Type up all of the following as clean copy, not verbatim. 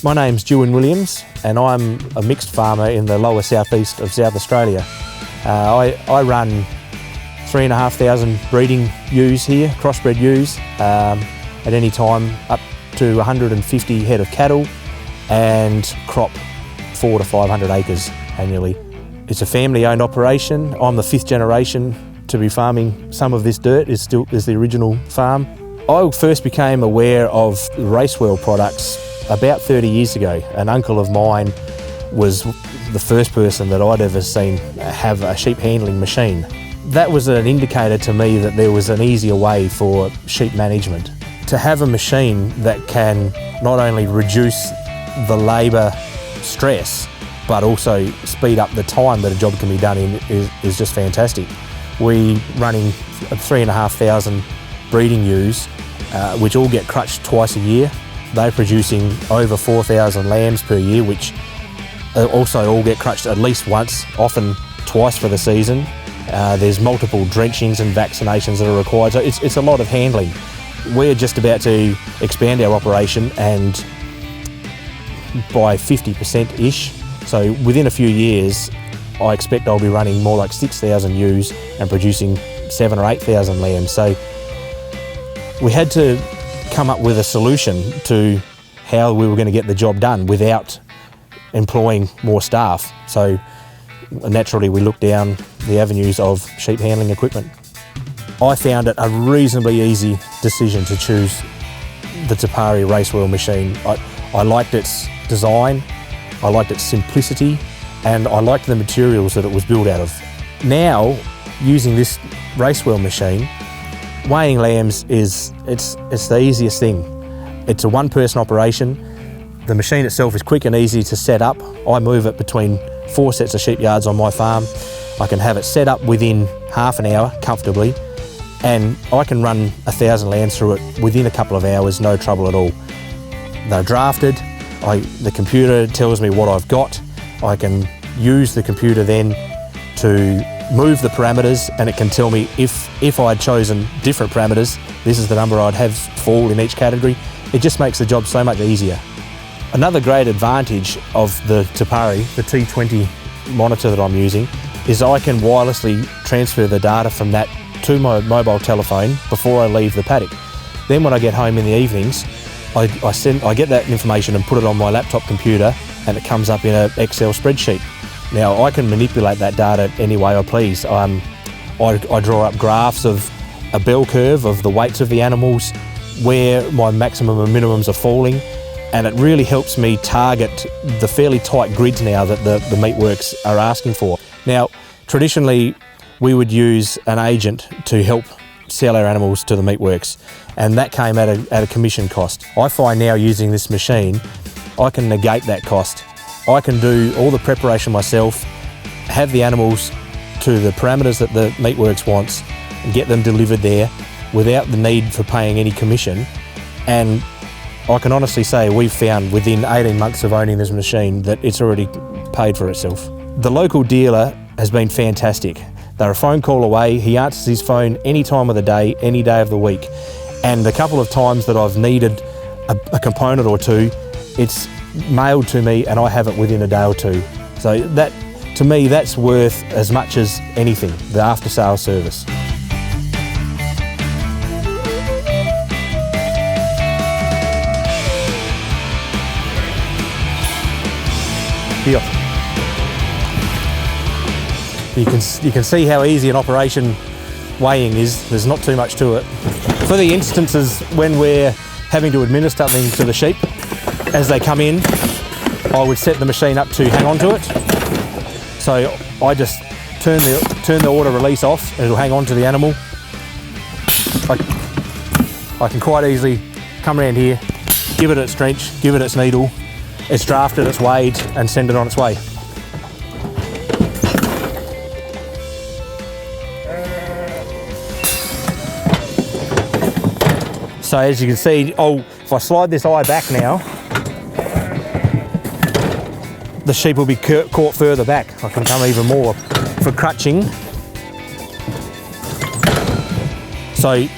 My name's Duan Williams and I'm a mixed farmer in the lower southeast of South Australia. I run 3,500 breeding ewes here, crossbred ewes, at any time up to 150 head of cattle and crop 400 to 500 acres annually. It's a family-owned operation. I'm the 5th generation to be farming some of this dirt, is the original farm. I first became aware of Racewell products about 30 years ago. An uncle of mine was the first person that I'd ever seen have a sheep handling machine. That was an indicator to me that there was an easier way for sheep management. To have a machine that can not only reduce the labour stress, but also speed up the time that a job can be done in is just fantastic. We're running 3,500 breeding ewes, which all get crutched twice a year. They're producing over 4,000 lambs per year, which also all get crutched at least once, often twice for the season. There's multiple drenchings and vaccinations that are required, so it's a lot of handling. We're just about to expand our operation and by 50%-ish. So within a few years, I expect I'll be running more like 6,000 ewes and producing 7,000 or 8,000 lambs. So we had to come up with a solution to how we were going to get the job done without employing more staff. So naturally we looked down the avenues of sheep handling equipment. I found it a reasonably easy decision to choose the Te Pari Racewell machine. I liked its design, I liked its simplicity, and I liked the materials that it was built out of. Now, using this Racewell machine, weighing lambs it's the easiest thing. It's a one-person operation. The machine itself is quick and easy to set up. I move it between 4 sets of sheep yards on my farm. I can have it set up within half an hour comfortably, and I can run 1,000 lambs through it within a couple of hours, no trouble at all. They're drafted. The computer tells me what I've got. I can use the computer then to move the parameters, and it can tell me if I'd chosen different parameters, this is the number I'd have fall in each category. It just makes the job so much easier. Another great advantage of the Te Pari, the T20 monitor that I'm using, is I can wirelessly transfer the data from that to my mobile telephone before I leave the paddock. Then when I get home in the evenings, I get that information and put it on my laptop computer, and it comes up in an Excel spreadsheet. Now I can manipulate that data any way I please. I draw up graphs of a bell curve of the weights of the animals, where my maximum and minimums are falling, and it really helps me target the fairly tight grids now that the meatworks are asking for. Now, traditionally we would use an agent to help sell our animals to the meatworks, and that came at a commission cost. I find now using this machine, I can negate that cost. I can do all the preparation myself, have the animals to the parameters that the meatworks wants, and get them delivered there without the need for paying any commission. And I can honestly say we've found within 18 months of owning this machine that it's already paid for itself. The local dealer has been fantastic. They're a phone call away. He answers his phone any time of the day, any day of the week. And the couple of times that I've needed a component or two, it's mailed to me and I have it within a day or two. So that, to me, that's worth as much as anything, the after-sales service. Here. You can see how easy an operation weighing is. There's not too much to it. For the instances when we're having to administer something to the sheep, as they come in, I would set the machine up to hang on to it. So I just turn the auto release off and it'll hang on to the animal. I can quite easily come around here, give it its drench, give it its needle, it's drafted, it's weighed, and send it on its way. So as you can see, if I slide this eye back now, the sheep will be caught further back. I can come even more for crutching. So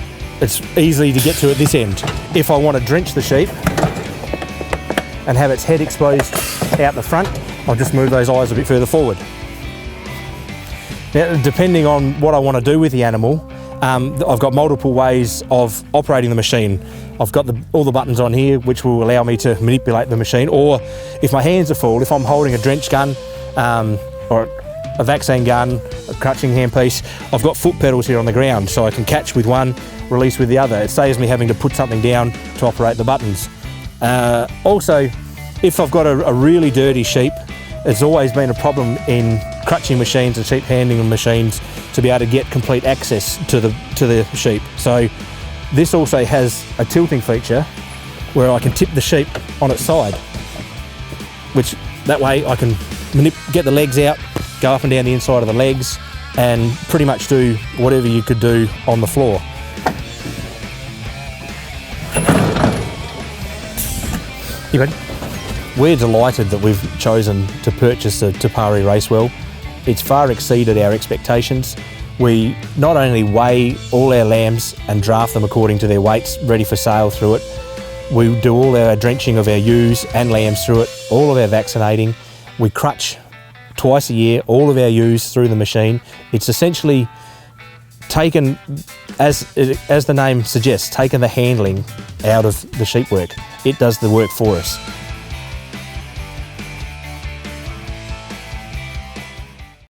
it's easy to get to at this end. If I want to drench the sheep, and have its head exposed out the front. I'll just move those eyes a bit further forward. Now, depending on what I want to do with the animal, I've got multiple ways of operating the machine. I've got all the buttons on here which will allow me to manipulate the machine, or if my hands are full, if I'm holding a drench gun or a vaccine gun, a crutching handpiece, I've got foot pedals here on the ground, so I can catch with one, release with the other. It saves me having to put something down to operate the buttons. Also, if I've got a really dirty sheep, it's always been a problem in crutching machines and sheep handling machines to be able to get complete access to the sheep. So this also has a tilting feature where I can tip the sheep on its side, which that way I can get the legs out, go up and down the inside of the legs, and pretty much do whatever you could do on the floor. You ready? We're delighted that we've chosen to purchase the Te Pari Racewell. It's far exceeded our expectations. We not only weigh all our lambs and draft them according to their weights, ready for sale through it, we do all our drenching of our ewes and lambs through it, all of our vaccinating. We crutch twice a year all of our ewes through the machine. It's essentially taken, as the name suggests, taken the handling out of the sheep work. It does the work for us.